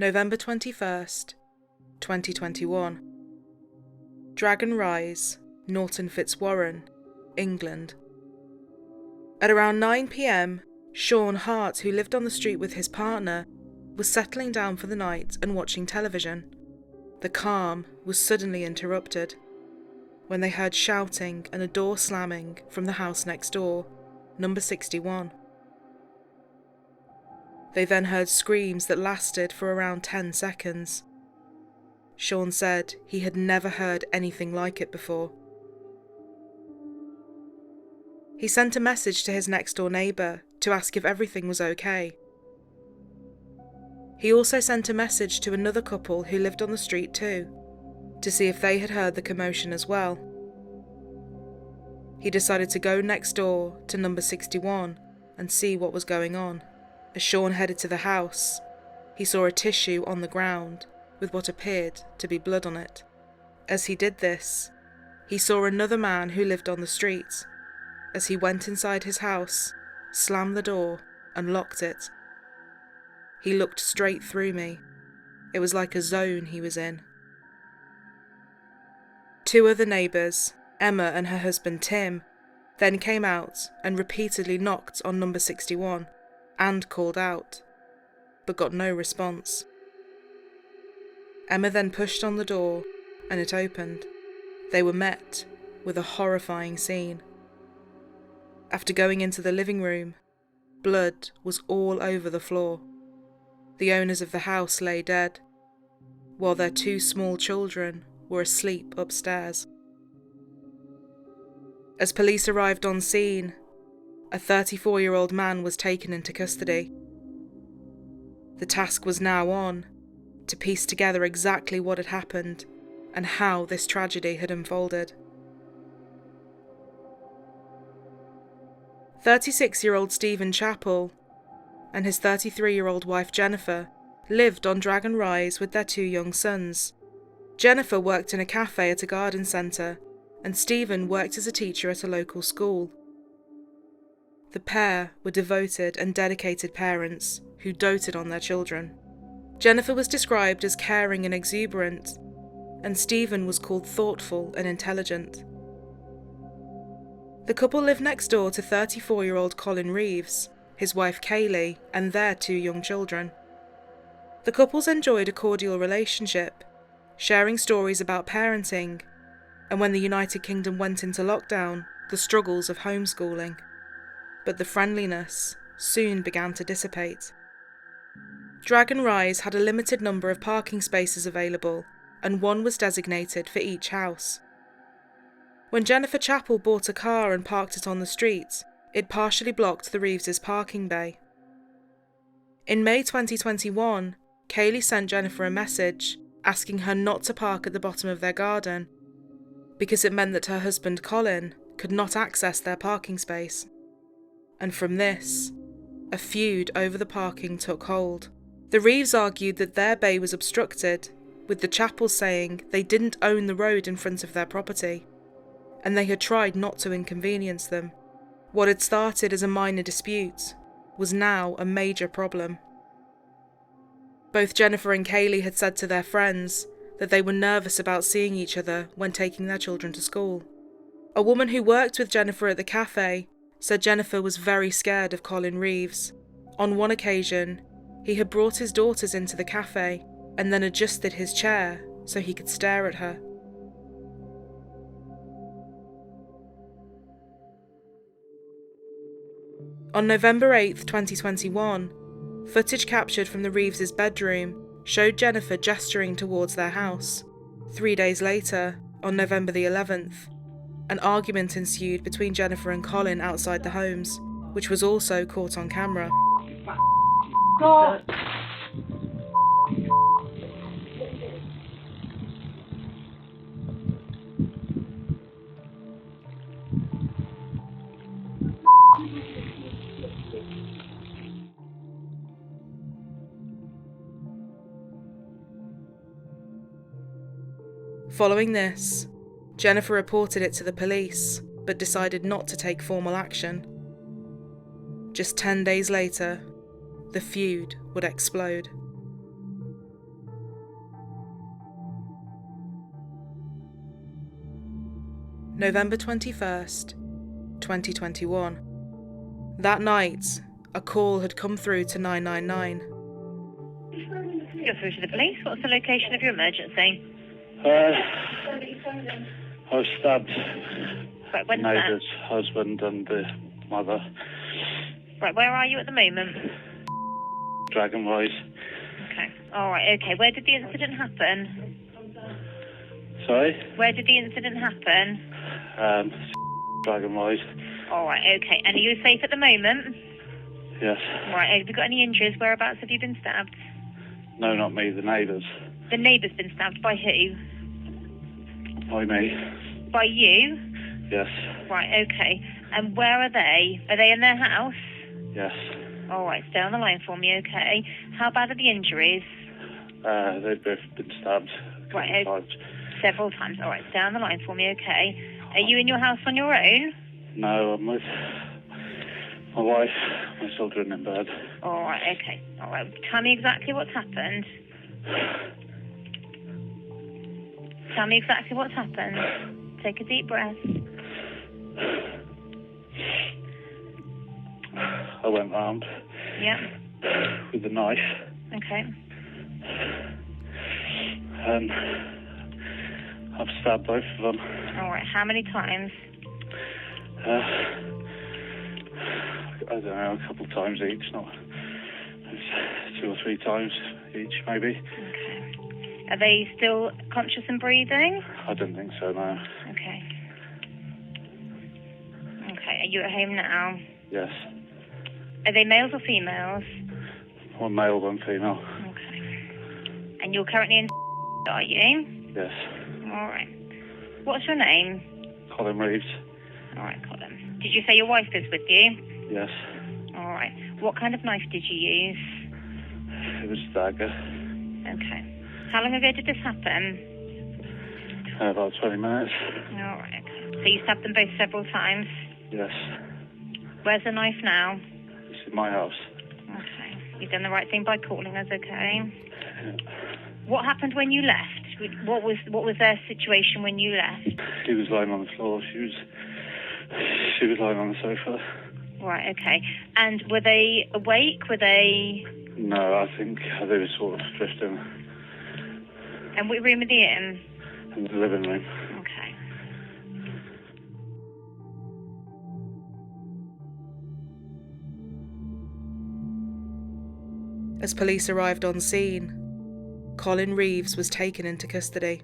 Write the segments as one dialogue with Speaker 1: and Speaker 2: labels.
Speaker 1: November 21st, 2021. Dragon Rise, Norton Fitzwarren, England. At around 9 p.m, Sean Hart, who lived on the street with his partner, was settling down for the night and watching television. The calm was suddenly interrupted when they heard shouting and a door slamming from the house next door, number 61. They then heard screams that lasted for around 10 seconds. Sean said he had never heard anything like it before. He sent a message to his next-door neighbour to ask if everything was okay. He also sent a message to another couple who lived on the street too, to see if they had heard the commotion as well. He decided to go next door to number 61 and see what was going on. As Sean headed to the house, he saw a tissue on the ground with what appeared to be blood on it. As he did this, he saw another man who lived on the street. As he went inside his house, slammed the door and locked it. He looked straight through me. It was like a zone he was in. Two other neighbours, Emma and her husband Tim, then came out and repeatedly knocked on number 61 and called out, but got no response. Emma then pushed on the door and it opened. They were met with a horrifying scene. After going into the living room, blood was all over the floor. The owners of the house lay dead, while their two small children were asleep upstairs. As police arrived on scene, a 34-year-old man was taken into custody. The task was now on to piece together exactly what had happened and how this tragedy had unfolded. 36-year-old Stephen Chapple and his 33-year-old wife Jennifer lived on Dragon Rise with their two young sons. Jennifer worked in a cafe at a garden centre, and Stephen worked as a teacher at a local school. The pair were devoted and dedicated parents who doted on their children. Jennifer was described as caring and exuberant, and Stephen was called thoughtful and intelligent. The couple lived next door to 34-year-old Colin Reeves, his wife Kaylee, and their two young children. The couples enjoyed a cordial relationship, sharing stories about parenting, and when the United Kingdom went into lockdown, the struggles of homeschooling. But the friendliness soon began to dissipate. Dragon Rise had a limited number of parking spaces available, and one was designated for each house. When Jennifer Chapple bought a car and parked it on the street, it partially blocked the Reeves' parking bay. In May 2021, Kaylee sent Jennifer a message asking her not to park at the bottom of their garden because it meant that her husband Colin could not access their parking space. And from this, a feud over the parking took hold. The Reeves argued that their bay was obstructed, with the Chapples saying they didn't own the road in front of their property, and they had tried not to inconvenience them. What had started as a minor dispute was now a major problem. Both Jennifer and Kaylee had said to their friends that they were nervous about seeing each other when taking their children to school. A woman who worked with Jennifer at the cafe said Jennifer was very scared of Colin Reeves. On one occasion, he had brought his daughters into the cafe and then adjusted his chair so he could stare at her. On November 8, 2021, footage captured from the Reeves' bedroom showed Jennifer gesturing towards their house. 3 days later, on November the 11th, an argument ensued between Jennifer and Colin outside the homes, which was also caught on camera. Following this, Jennifer reported it to the police, but decided not to take formal action. Just 10 days later, the feud would explode. November 21st, 2021. That night, a call had come through to 999.
Speaker 2: You're through to the police. What's the location of your emergency?
Speaker 3: I was stabbed.
Speaker 2: Right, when's
Speaker 3: My
Speaker 2: that?
Speaker 3: neighbour's husband and the mother.
Speaker 2: Right, where are you at the moment?
Speaker 3: Dragon Rise.
Speaker 2: Okay. All right, okay. Where did the incident happen?
Speaker 3: Sorry?
Speaker 2: Where did the incident happen?
Speaker 3: Dragon Rise.
Speaker 2: All right, okay. And are you safe at the moment?
Speaker 3: Yes.
Speaker 2: Right, have you got any injuries? Whereabouts have you been stabbed?
Speaker 3: No, not me, the neighbours.
Speaker 2: The neighbour's been stabbed. By who?
Speaker 3: By me.
Speaker 2: By you?
Speaker 3: Yes.
Speaker 2: Right, okay. And where are they? Are they in their house?
Speaker 3: Yes.
Speaker 2: All right, stay on the line for me, okay. How bad are the injuries?
Speaker 3: They've both been stabbed a couple
Speaker 2: Right,
Speaker 3: of times.
Speaker 2: several times. All right, stay on the line for me, okay. Are you in your house on your own?
Speaker 3: No, I'm with my wife, my children in bed.
Speaker 2: All right, okay. All right, tell me exactly what's happened. Tell me exactly what's happened. Take a deep breath.
Speaker 3: I went round
Speaker 2: Yeah.
Speaker 3: with a knife
Speaker 2: Okay.
Speaker 3: and I've stabbed both of them.
Speaker 2: All right, how many times?
Speaker 3: I don't know, a couple of times each, not it's 2 or 3 times each, maybe.
Speaker 2: Okay. Are they still conscious and breathing?
Speaker 3: I don't think so, no.
Speaker 2: Okay. Okay, are you at home now?
Speaker 3: Yes.
Speaker 2: Are they males or females?
Speaker 3: One male, one female.
Speaker 2: Okay. And you're currently in, are you?
Speaker 3: Yes.
Speaker 2: All right. What's your name?
Speaker 3: Colin Reeves.
Speaker 2: All right, Colin. Did you say your wife is with you?
Speaker 3: Yes.
Speaker 2: All right. What kind of knife did you use?
Speaker 3: It was a dagger.
Speaker 2: Okay. How long ago did this happen?
Speaker 3: About 20 minutes.
Speaker 2: All right. Okay. So you stabbed them both several times?
Speaker 3: Yes.
Speaker 2: Where's the knife now?
Speaker 3: It's in my house.
Speaker 2: Okay. You've done the right thing by calling us, okay?
Speaker 3: Yeah.
Speaker 2: What happened when you left? What was their situation when you left?
Speaker 3: He was lying on the floor. She was lying on the sofa.
Speaker 2: Right, okay. And were they awake? Were they...
Speaker 3: No, I think they were sort of drifting
Speaker 2: And what room were they in?
Speaker 3: in the living room.
Speaker 2: Okay.
Speaker 1: As police arrived on scene, Colin Reeves was taken into custody.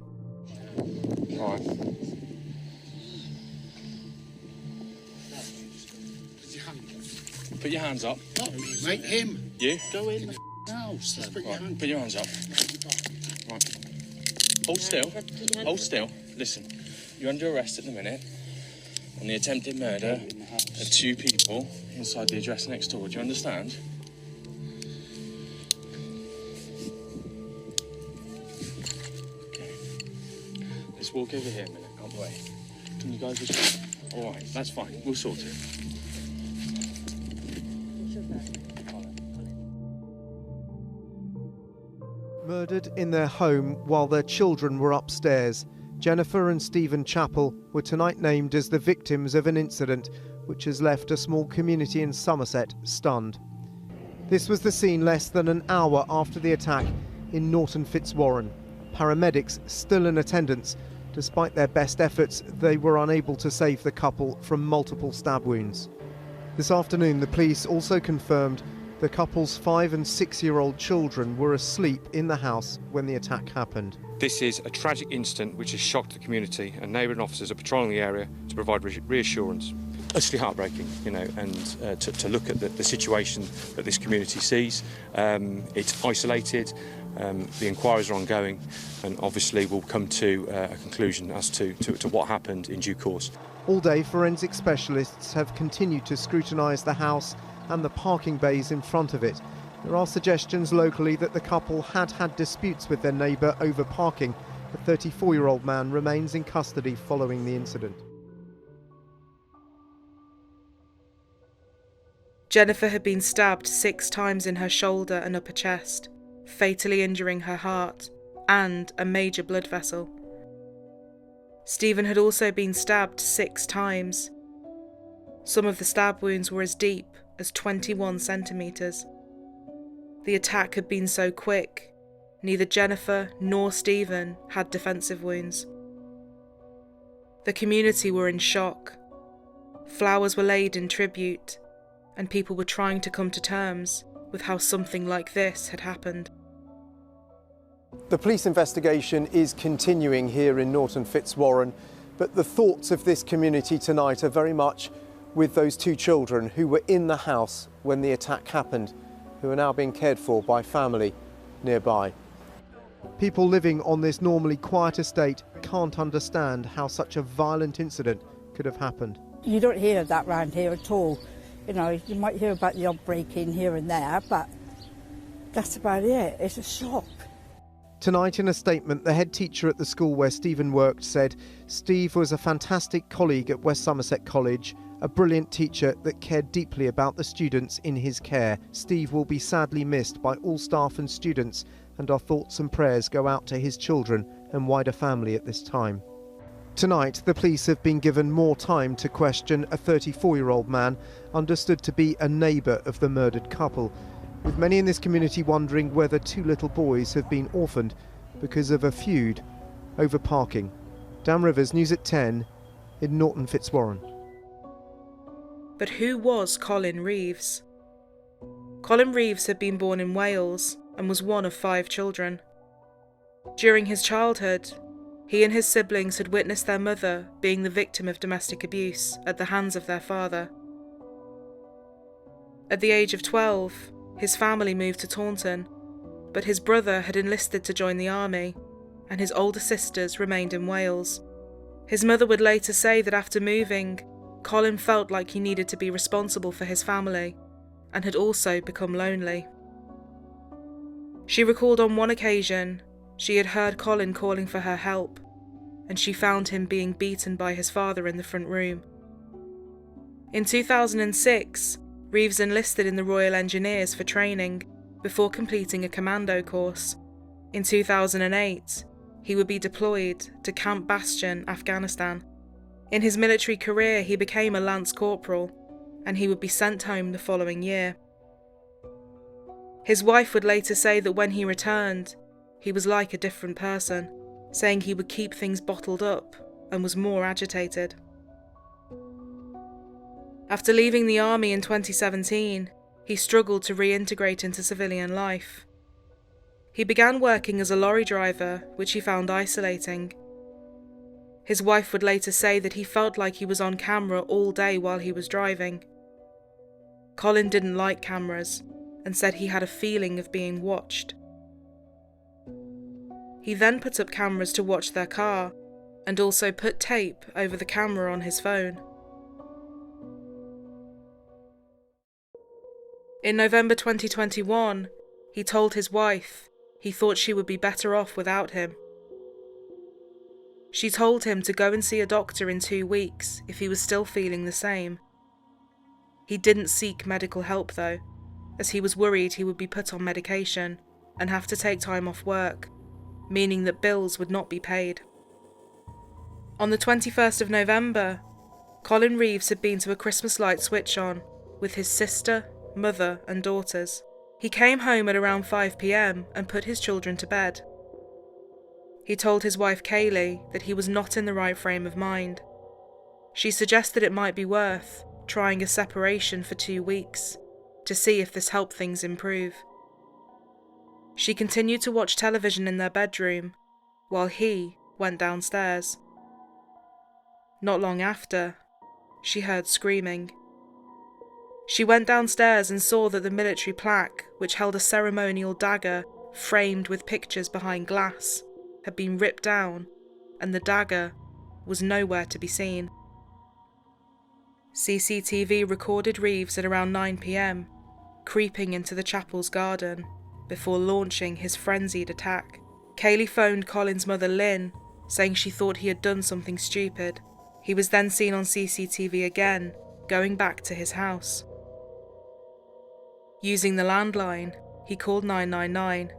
Speaker 4: All right. Put your hands up.
Speaker 5: No, mate, him.
Speaker 4: You?
Speaker 5: Go in the house. Let's put your
Speaker 4: Right.
Speaker 5: hand.
Speaker 4: Put your hands up. Right. Hold still. Hold still. Listen. You're under arrest at the minute on the attempted murder of 2 people inside the address next door. Do you understand? Okay. Let's walk over here a minute. Out the way. Can you guys just... All right. That's fine. We'll sort it.
Speaker 6: Murdered in their home while their children were upstairs, Jennifer and Stephen Chapple were tonight named as the victims of an incident which has left a small community in Somerset stunned. This was the scene less than an hour after the attack in Norton Fitzwarren. Paramedics still in attendance. Despite their best efforts, they were unable to save the couple from multiple stab wounds. This afternoon, the police also confirmed the couple's 5- and 6-year-old children were asleep in the house when the attack happened.
Speaker 7: This is a tragic incident which has shocked the community, and neighbouring officers are patrolling the area to provide reassurance. Utterly heartbreaking, and to look at the situation that this community sees. It's isolated, the inquiries are ongoing, and obviously we'll come to a conclusion as to what happened in due course.
Speaker 6: All day, forensic specialists have continued to scrutinise the house and the parking bays in front of it. There are suggestions locally that the couple had disputes with their neighbour over parking. The 34-year-old man remains in custody following the incident.
Speaker 1: Jennifer had been stabbed 6 times in her shoulder and upper chest, fatally injuring her heart and a major blood vessel. Stephen had also been stabbed 6 times. Some of the stab wounds were as deep as 21 centimetres. The attack had been so quick, neither Jennifer nor Stephen had defensive wounds. The community were in shock. Flowers were laid in tribute, and people were trying to come to terms with how something like this had happened.
Speaker 6: The police investigation is continuing here in Norton Fitzwarren, but the thoughts of this community tonight are very much with those 2 children who were in the house when the attack happened, who are now being cared for by family nearby. People living on this normally quiet estate can't understand how such a violent incident could have happened.
Speaker 8: You don't hear that round here at all. You know, you might hear about the odd break-in here and there, but that's about it. It's a shock.
Speaker 6: Tonight, in a statement, the head teacher at the school where Stephen worked said Steve was a fantastic colleague at West Somerset College, a brilliant teacher that cared deeply about the students in his care. Steve will be sadly missed by all staff and students, and our thoughts and prayers go out to his children and wider family at this time. Tonight, the police have been given more time to question a 34-year-old man understood to be a neighbour of the murdered couple, with many in this community wondering whether 2 little boys have been orphaned because of a feud over parking. Dan Rivers, News at 10 in Norton Fitzwarren.
Speaker 1: But who was Colin Reeves? Colin Reeves had been born in Wales and was one of 5 children. During his childhood, he and his siblings had witnessed their mother being the victim of domestic abuse at the hands of their father. At the age of 12, his family moved to Taunton, but his brother had enlisted to join the army, and his older sisters remained in Wales. His mother would later say that after moving, Colin felt like he needed to be responsible for his family, and had also become lonely. She recalled on one occasion she had heard Colin calling for her help, and she found him being beaten by his father in the front room. In 2006, Reeves enlisted in the Royal Engineers for training before completing a commando course. In 2008, he would be deployed to Camp Bastion, Afghanistan. In his military career, he became a Lance Corporal, and he would be sent home the following year. His wife would later say that when he returned, he was like a different person, saying he would keep things bottled up and was more agitated. After leaving the army in 2017, he struggled to reintegrate into civilian life. He began working as a lorry driver, which he found isolating. His wife would later say that he felt like he was on camera all day while he was driving. Colin didn't like cameras and said he had a feeling of being watched. He then put up cameras to watch their car and also put tape over the camera on his phone. In November 2021, he told his wife he thought she would be better off without him. She told him to go and see a doctor in 2 weeks if he was still feeling the same. He didn't seek medical help though, as he was worried he would be put on medication and have to take time off work, meaning that bills would not be paid. On the 21st of November, Colin Reeves had been to a Christmas light switch on with his sister, mother and daughters. He came home at around 5 p.m. and put his children to bed. He told his wife Kaylee that he was not in the right frame of mind. She suggested it might be worth trying a separation for 2 weeks to see if this helped things improve. She continued to watch television in their bedroom while he went downstairs. Not long after, she heard screaming. She went downstairs and saw that the military plaque, which held a ceremonial dagger framed with pictures behind glass, had been ripped down, and the dagger was nowhere to be seen. CCTV recorded Reeves at around 9 p.m, creeping into the chapel's garden before launching his frenzied attack. Kaylee phoned Colin's mother Lynn, saying she thought he had done something stupid. He was then seen on CCTV again, going back to his house. Using the landline, he called 999.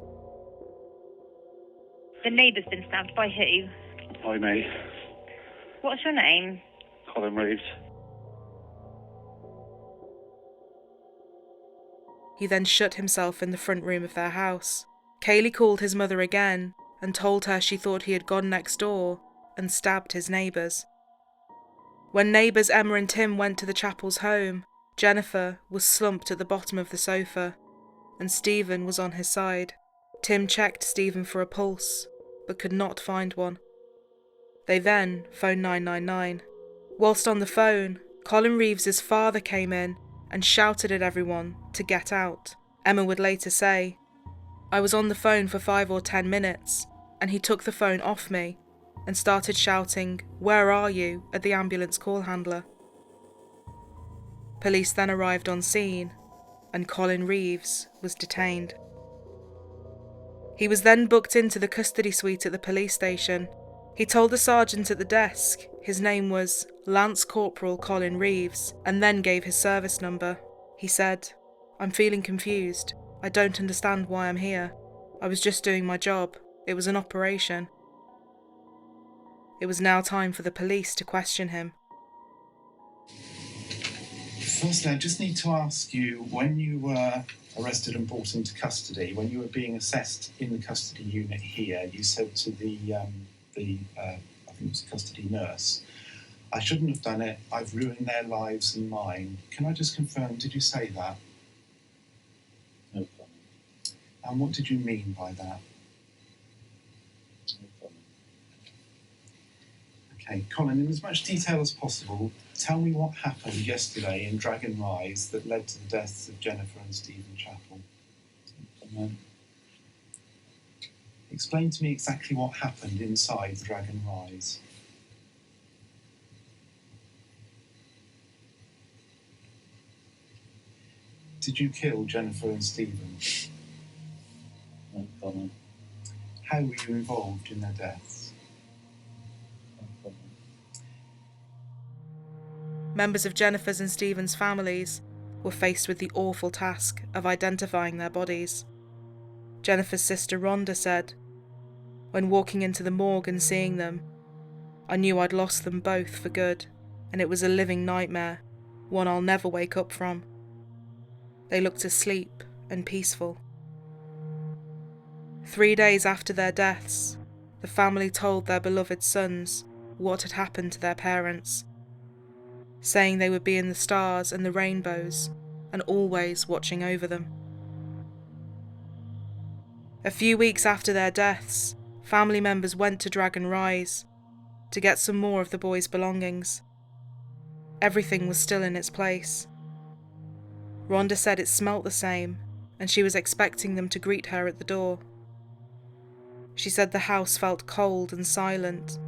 Speaker 2: The neighbour's been stabbed by who?
Speaker 3: By me.
Speaker 2: What's your name?
Speaker 3: Colin Reeves.
Speaker 1: He then shut himself in the front room of their house. Kaylee called his mother again and told her she thought he had gone next door and stabbed his neighbours. When neighbours Emma and Tim went to the Chapple's home, Jennifer was slumped at the bottom of the sofa and Stephen was on his side. Tim checked Stephen for a pulse, but could not find one. They then phoned 999. Whilst on the phone, Colin Reeves's father came in and shouted at everyone to get out. Emma would later say, "I was on the phone for 5 or 10 minutes, and he took the phone off me and started shouting, 'Where are you?' at the ambulance call handler." Police then arrived on scene, and Colin Reeves was detained. He was then booked into the custody suite at the police station. He told the sergeant at the desk his name was Lance Corporal Colin Reeves, and then gave his service number. He said, "I'm feeling confused. I don't understand why I'm here. I was just doing my job. It was an operation." It was now time for the police to question him.
Speaker 9: Firstly, I just need to ask you, when you were arrested and brought into custody, when you were being assessed in the custody unit here, you said to the I think it was the custody nurse, "I shouldn't have done it. I've ruined their lives and mine." Can I just confirm, did you say that?
Speaker 3: No comment.
Speaker 9: And what did you mean by that?
Speaker 3: No comment.
Speaker 9: Okay, Colin, in as much detail as possible, tell me what happened yesterday in Dragon Rise that led to the deaths of Jennifer and Stephen Chapple. Explain to me exactly what happened inside Dragon Rise. Did you kill Jennifer and Stephen?
Speaker 3: No comment.
Speaker 9: How were you involved in their deaths?
Speaker 3: No comment.
Speaker 1: Members of Jennifer's and Stephen's families were faced with the awful task of identifying their bodies. Jennifer's sister Rhonda said, "When walking into the morgue and seeing them, I knew I'd lost them both for good, and it was a living nightmare, one I'll never wake up from. They looked asleep and peaceful." 3 days after their deaths, the family told their beloved sons what had happened to their parents, saying they would be in the stars and the rainbows and always watching over them. A few weeks after their deaths, family members went to Dragon Rise to get some more of the boys' belongings. Everything was still in its place. Rhonda said it smelt the same, and she was expecting them to greet her at the door. She said the house felt cold and silent,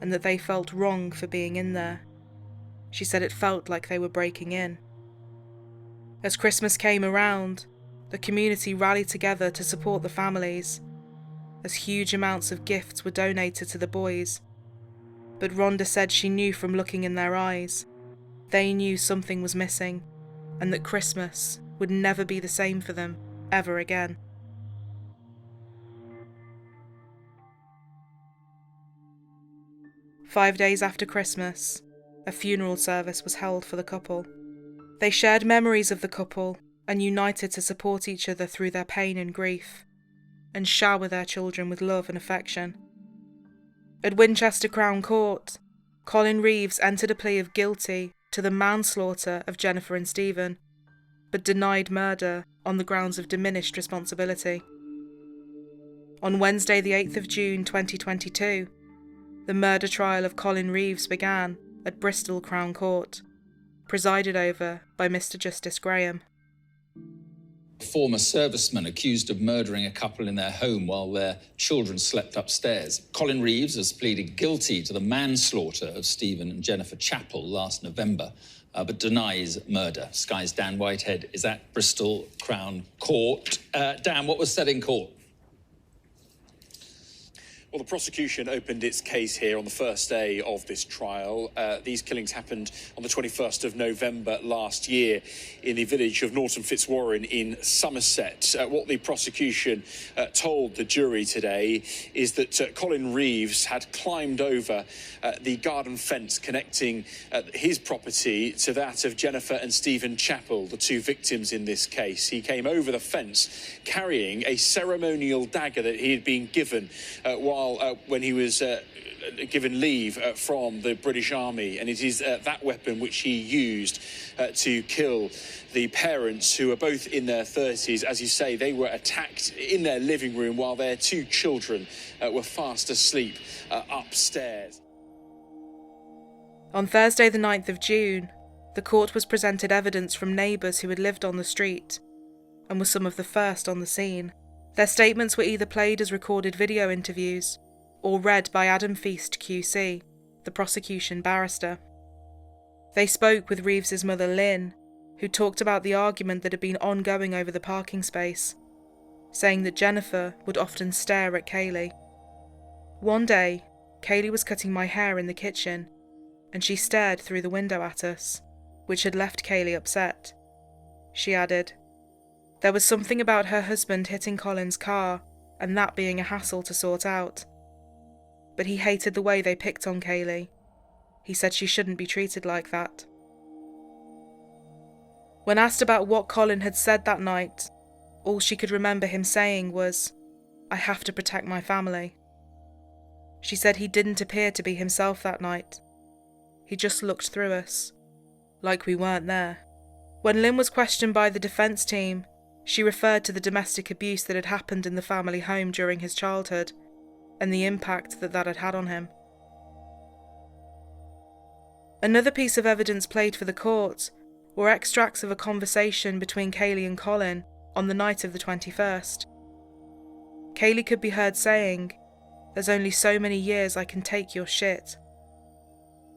Speaker 1: and that they felt wrong for being in there. She said it felt like they were breaking in. As Christmas came around, the community rallied together to support the families, as huge amounts of gifts were donated to the boys. But Rhonda said she knew from looking in their eyes, they knew something was missing, and that Christmas would never be the same for them ever again. "5 days after Christmas, a funeral service was held for the couple. They shared memories of the couple and united to support each other through their pain and grief, and shower their children with love and affection. At Winchester Crown Court, Colin Reeves entered a plea of guilty to the manslaughter of Jennifer and Stephen, but denied murder on the grounds of diminished responsibility. On Wednesday the 8th of June 2022, the murder trial of Colin Reeves began at Bristol Crown Court, presided over by Mr. Justice Graham.
Speaker 10: Former serviceman accused of murdering a couple in their home while their children slept upstairs. Colin Reeves has pleaded guilty to the manslaughter of Stephen and Jennifer Chapple last November, but denies murder. Sky's Dan Whitehead is at Bristol Crown Court. Dan, what was said in court?
Speaker 11: Well, the prosecution opened its case here on the first day of this trial. These killings happened on the 21st of November last year in the village of Norton Fitzwarren in Somerset. What the prosecution told the jury today is that Colin Reeves had climbed over the garden fence connecting his property to that of Jennifer and Stephen Chapple, the two victims in this case. He came over the fence carrying a ceremonial dagger that he had been given when he was given leave from the British Army, and it is that weapon which he used to kill the parents, who are both in their 30s. As you say, they were attacked in their living room while their two children were fast asleep upstairs.
Speaker 1: On Thursday the 9th of June, the court was presented evidence from neighbours who had lived on the street and were some of the first on the scene. Their statements were either played as recorded video interviews or read by Adam Feast QC, the prosecution barrister. They spoke with Reeves's mother Lynn, who talked about the argument that had been ongoing over the parking space, saying that Jennifer would often stare at Kaylee. One day, Kaylee was cutting my hair in the kitchen, and she stared through the window at us, which had left Kaylee upset. She added, "There was something about her husband hitting Colin's car, and that being a hassle to sort out. But he hated the way they picked on Kaylee. He said she shouldn't be treated like that." When asked about what Colin had said that night, all she could remember him saying was, "I have to protect my family." She said he didn't appear to be himself that night. He just looked through us, like we weren't there. When Lynn was questioned by the defence team, she referred to the domestic abuse that had happened in the family home during his childhood, and the impact that had had on him. Another piece of evidence played for the court were extracts of a conversation between Kaylee and Colin on the night of the 21st. Kaylee could be heard saying, "There's only so many years I can take your shit."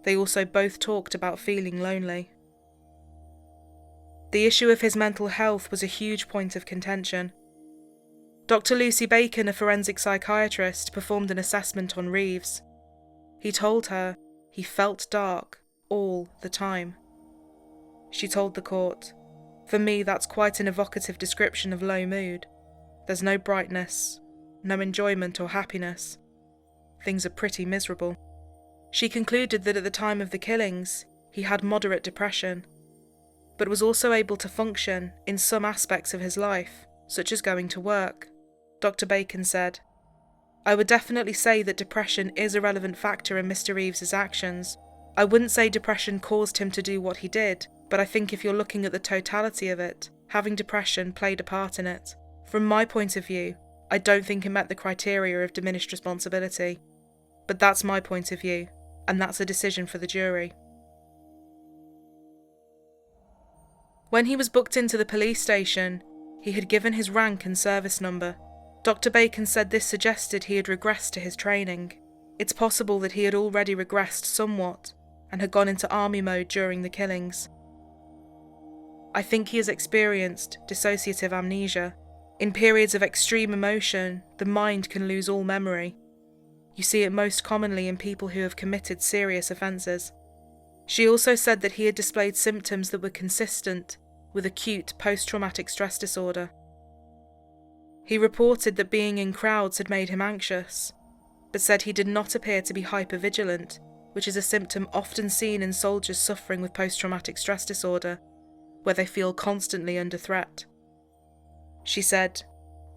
Speaker 1: They also both talked about feeling lonely. The issue of his mental health was a huge point of contention. Dr. Lucy Bacon, a forensic psychiatrist, performed an assessment on Reeves. He told her he felt dark all the time. She told the court, "For me, that's quite an evocative description of low mood. There's no brightness, no enjoyment or happiness. Things are pretty miserable." She concluded that at the time of the killings, he had moderate depression, but was also able to function in some aspects of his life, such as going to work. Dr. Bacon said, "I would definitely say that depression is a relevant factor in Mr. Reeves's actions. I wouldn't say depression caused him to do what he did, but I think if you're looking at the totality of it, having depression played a part in it. From my point of view, I don't think it met the criteria of diminished responsibility. But that's my point of view, and that's a decision for the jury." When he was booked into the police station, he had given his rank and service number. Dr. Bacon said this suggested he had regressed to his training. It's possible that he had already regressed somewhat and had gone into army mode during the killings. "I think he has experienced dissociative amnesia. In periods of extreme emotion, the mind can lose all memory. You see it most commonly in people who have committed serious offences." She also said that he had displayed symptoms that were consistent with acute post-traumatic stress disorder. He reported that being in crowds had made him anxious, but said he did not appear to be hypervigilant, which is a symptom often seen in soldiers suffering with post-traumatic stress disorder, where they feel constantly under threat. She said,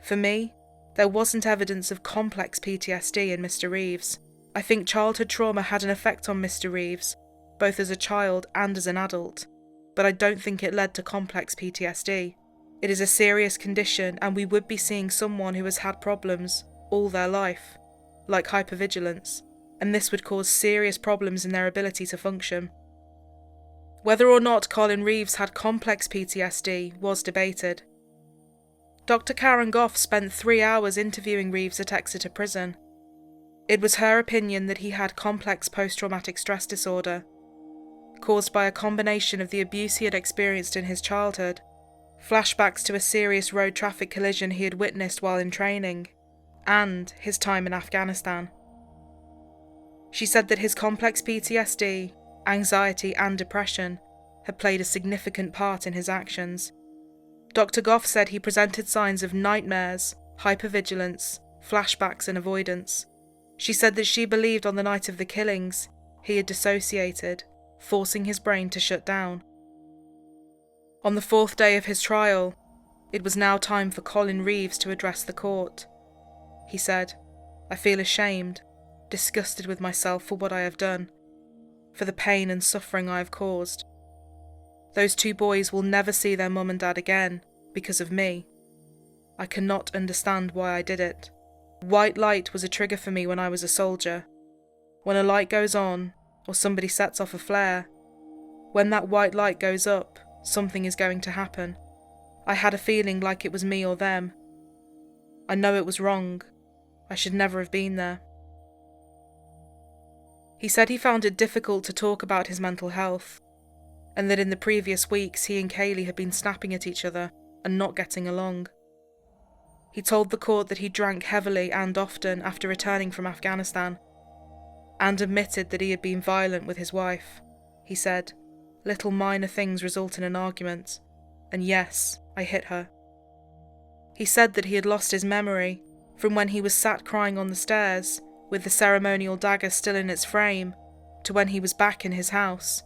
Speaker 1: "For me, there wasn't evidence of complex PTSD in Mr. Reeves. I think childhood trauma had an effect on Mr. Reeves, both as a child and as an adult, but I don't think it led to complex PTSD. It is a serious condition, and we would be seeing someone who has had problems all their life, like hypervigilance, and this would cause serious problems in their ability to function." Whether or not Colin Reeves had complex PTSD was debated. Dr. Karen Goff spent 3 hours interviewing Reeves at Exeter Prison. It was her opinion that he had complex post-traumatic stress disorder, caused by a combination of the abuse he had experienced in his childhood, flashbacks to a serious road traffic collision he had witnessed while in training, and his time in Afghanistan. She said that his complex PTSD, anxiety and depression had played a significant part in his actions. Dr. Goff said he presented signs of nightmares, hypervigilance, flashbacks and avoidance. She said that she believed on the night of the killings, he had dissociated, forcing his brain to shut down. On the 4th day of his trial, it was now time for Colin Reeves to address the court. He said, "I feel ashamed, disgusted with myself for what I have done, for the pain and suffering I have caused. Those 2 boys will never see their mum and dad again because of me. I cannot understand why I did it. White light was a trigger for me when I was a soldier. When a light goes on, or somebody sets off a flare, when that white light goes up, something is going to happen. I had a feeling like it was me or them. I know it was wrong. I should never have been there." He said he found it difficult to talk about his mental health, and that in the previous weeks he and Kaylee had been snapping at each other and not getting along. He told the court that he drank heavily and often after returning from Afghanistan, and admitted that he had been violent with his wife. He said, "Little minor things result in an argument, and yes, I hit her." He said that he had lost his memory from when he was sat crying on the stairs with the ceremonial dagger still in its frame, to when he was back in his house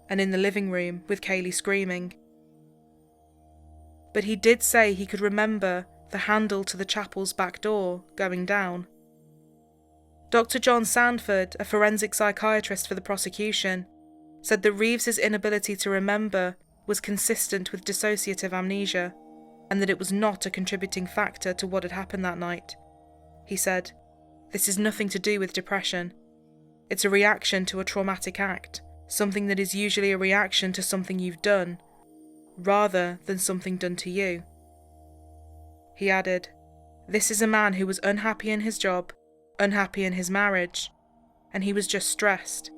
Speaker 1: and in the living room with Kaylee screaming. But he did say he could remember the handle to the chapel's back door going down. Dr. John Sanford, a forensic psychiatrist for the prosecution, said that Reeves's inability to remember was consistent with dissociative amnesia, and that it was not a contributing factor to what had happened that night. He said, "This is nothing to do with depression. It's a reaction to a traumatic act, something that is usually a reaction to something you've done, rather than something done to you." He added, "This is a man who was unhappy in his job, unhappy in his marriage, and he was just stressed.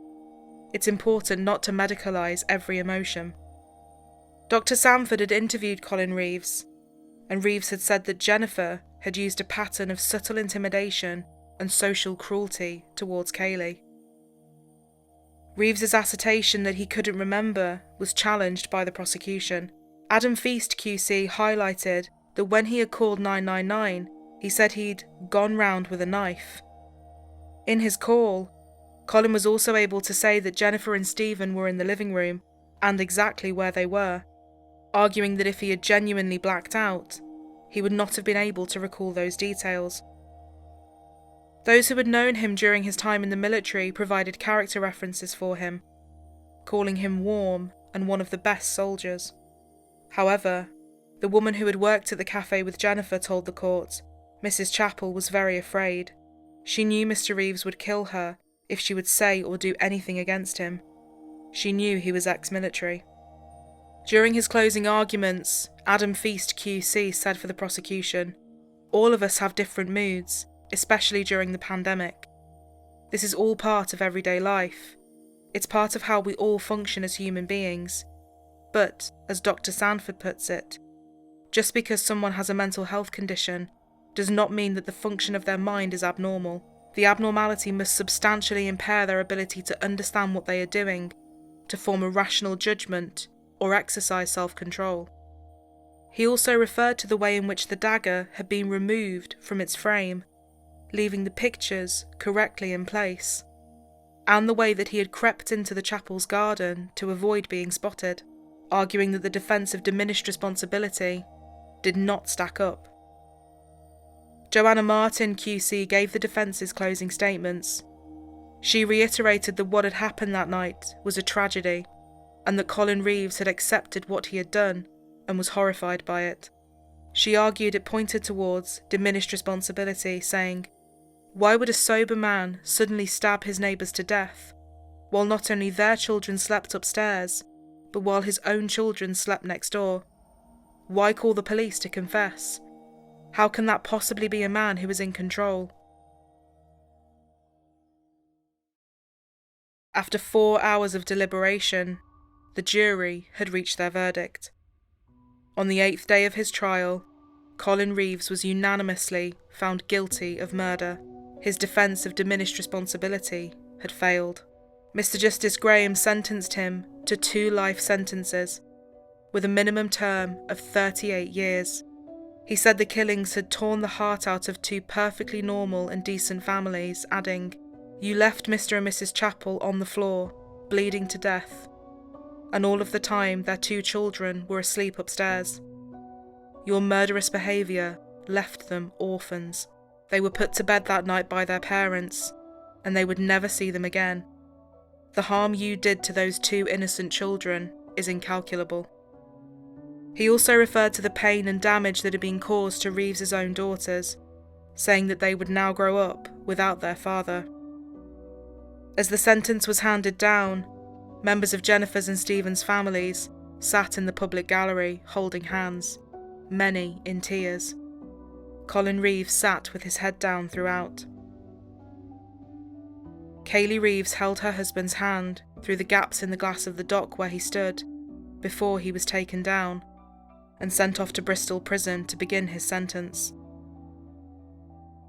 Speaker 1: It's important not to medicalise every emotion." Dr. Sanford had interviewed Colin Reeves, and Reeves had said that Jennifer had used a pattern of subtle intimidation and social cruelty towards Kaylee. Reeves's assertion that he couldn't remember was challenged by the prosecution. Adam Feast QC highlighted that when he had called 999, he said he'd gone round with a knife. In his call, Colin was also able to say that Jennifer and Stephen were in the living room and exactly where they were, arguing that if he had genuinely blacked out, he would not have been able to recall those details. Those who had known him during his time in the military provided character references for him, calling him warm and one of the best soldiers. However, the woman who had worked at the cafe with Jennifer told the court, Mrs. Chapple was very afraid. She knew Mr. Reeves would kill her if she would say or do anything against him. She knew he was ex-military. During his closing arguments, Adam Feast QC said for the prosecution, "All of us have different moods, especially during the pandemic. This is all part of everyday life. It's part of how we all function as human beings. But, as Dr. Sanford puts it, just because someone has a mental health condition does not mean that the function of their mind is abnormal. The abnormality must substantially impair their ability to understand what they are doing, to form a rational judgment, or exercise self-control." He also referred to the way in which the dagger had been removed from its frame, leaving the pictures correctly in place, and the way that he had crept into the chapel's garden to avoid being spotted, arguing that the defence of diminished responsibility did not stack up. Joanna Martin QC gave the defence's closing statements. She reiterated that what had happened that night was a tragedy, and that Colin Reeves had accepted what he had done and was horrified by it. She argued it pointed towards diminished responsibility, saying, "Why would a sober man suddenly stab his neighbours to death, while not only their children slept upstairs, but while his own children slept next door? Why call the police to confess? How can that possibly be a man who is in control?" After 4 hours of deliberation, the jury had reached their verdict. On the 8th day of his trial, Colin Reeves was unanimously found guilty of murder. His defence of diminished responsibility had failed. Mr. Justice Graham sentenced him to 2 life sentences, with a minimum term of 38 years. He said the killings had torn the heart out of 2 perfectly normal and decent families, adding, "You left Mr. and Mrs. Chapple on the floor, bleeding to death, and all of the time their 2 children were asleep upstairs. Your murderous behaviour left them orphans. They were put to bed that night by their parents, and they would never see them again. The harm you did to those 2 innocent children is incalculable." He also referred to the pain and damage that had been caused to Reeves's own daughters, saying that they would now grow up without their father. As the sentence was handed down, members of Jennifer's and Stephen's families sat in the public gallery holding hands, many in tears. Colin Reeves sat with his head down throughout. Kaylee Reeves held her husband's hand through the gaps in the glass of the dock where he stood, before he was taken down and sent off to Bristol prison to begin his sentence.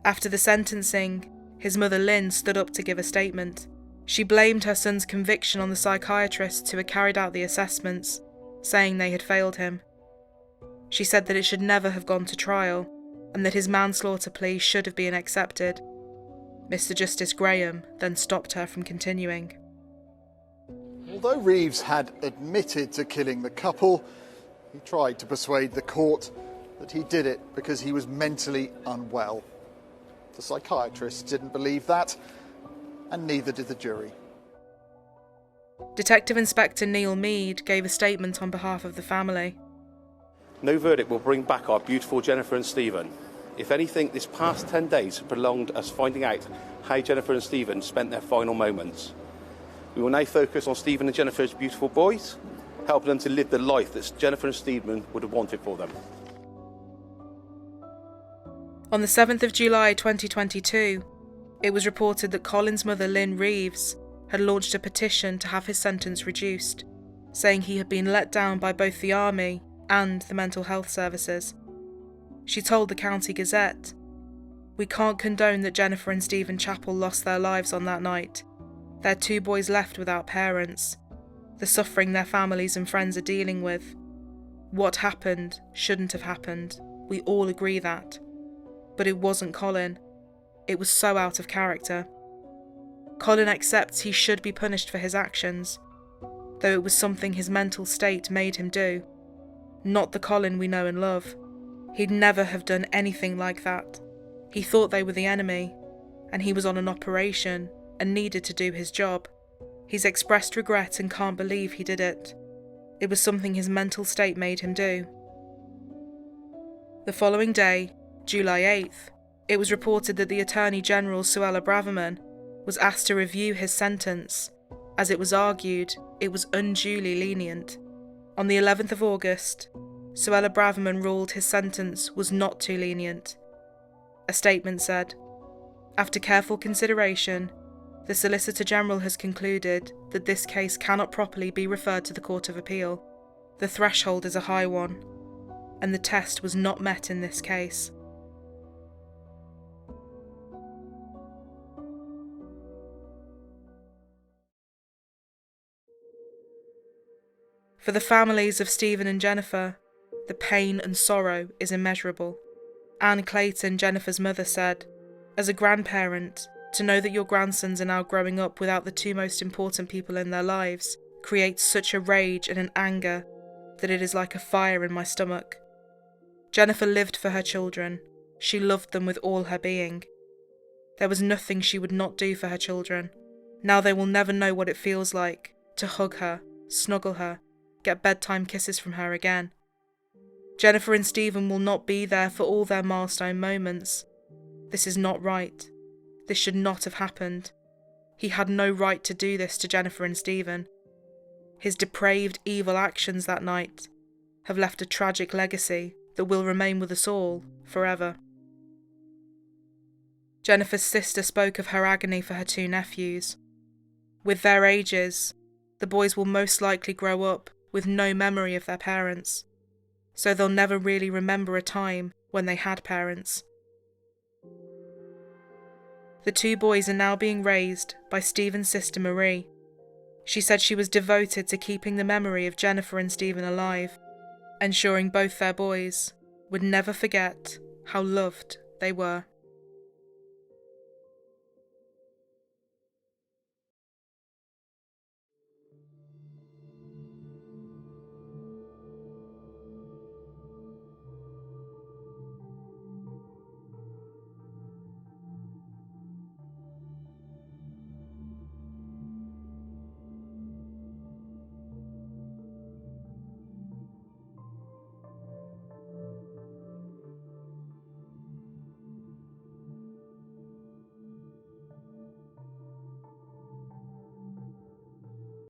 Speaker 1: After the sentencing, his mother Lynn stood up to give a statement. She blamed her son's conviction on the psychiatrists who had carried out the assessments, saying they had failed him. She said that it should never have gone to trial, and that his manslaughter plea should have been accepted. Mr. Justice Graham then stopped her from continuing.
Speaker 12: Although Reeves had admitted to killing the couple, he tried to persuade the court that he did it because he was mentally unwell. The psychiatrists didn't believe that, and neither did the jury.
Speaker 1: Detective Inspector Neil Mead gave a statement on behalf of the family.
Speaker 13: No verdict will bring back our beautiful Jennifer and Stephen. If anything, this past 10 days have prolonged us finding out how Jennifer and Stephen spent their final moments. We will now focus on Stephen and Jennifer's beautiful boys, helping them to live the life that Jennifer and Stephen would have wanted for them.
Speaker 1: On the 7th of July 2022, it was reported that Colin's mother Lynn Reeves had launched a petition to have his sentence reduced, saying he had been let down by both the army and the mental health services. She told the County Gazette, "We can't condone that Jennifer and Stephen Chapple lost their lives on that night. Their 2 boys left without parents. The suffering their families and friends are dealing with. What happened shouldn't have happened. We all agree that. But it wasn't Colin. It was so out of character. Colin accepts he should be punished for his actions, though it was something his mental state made him do. Not the Colin we know and love. He'd never have done anything like that. He thought they were the enemy, and he was on an operation and needed to do his job. He's expressed regret and can't believe he did it. It was something his mental state made him do." The following day, July 8th, it was reported that the Attorney General Suella Braverman was asked to review his sentence, as it was argued it was unduly lenient. On the 11th of August, Suella Braverman ruled his sentence was not too lenient. A statement said, "After careful consideration, the Solicitor General has concluded that this case cannot properly be referred to the Court of Appeal. The threshold is a high one, and the test was not met in this case." For the families of Stephen and Jennifer, the pain and sorrow is immeasurable. Anne Clayton, Jennifer's mother, said, "As a grandparent, to know that your grandsons are now growing up without the 2 most important people in their lives creates such a rage and an anger that it is like a fire in my stomach. Jennifer lived for her children. She loved them with all her being. There was nothing she would not do for her children. Now they will never know what it feels like to hug her, snuggle her, get bedtime kisses from her again. Jennifer and Stephen will not be there for all their milestone moments. This is not right. This should not have happened. He had no right to do this to Jennifer and Stephen. His depraved, evil actions that night have left a tragic legacy that will remain with us all forever." Jennifer's sister spoke of her agony for her 2 nephews. With their ages, the boys will most likely grow up with no memory of their parents, so they'll never really remember a time when they had parents. The two boys are now being raised by Stephen's sister Marie. She said she was devoted to keeping the memory of Jennifer and Stephen alive, ensuring both their boys would never forget how loved they were.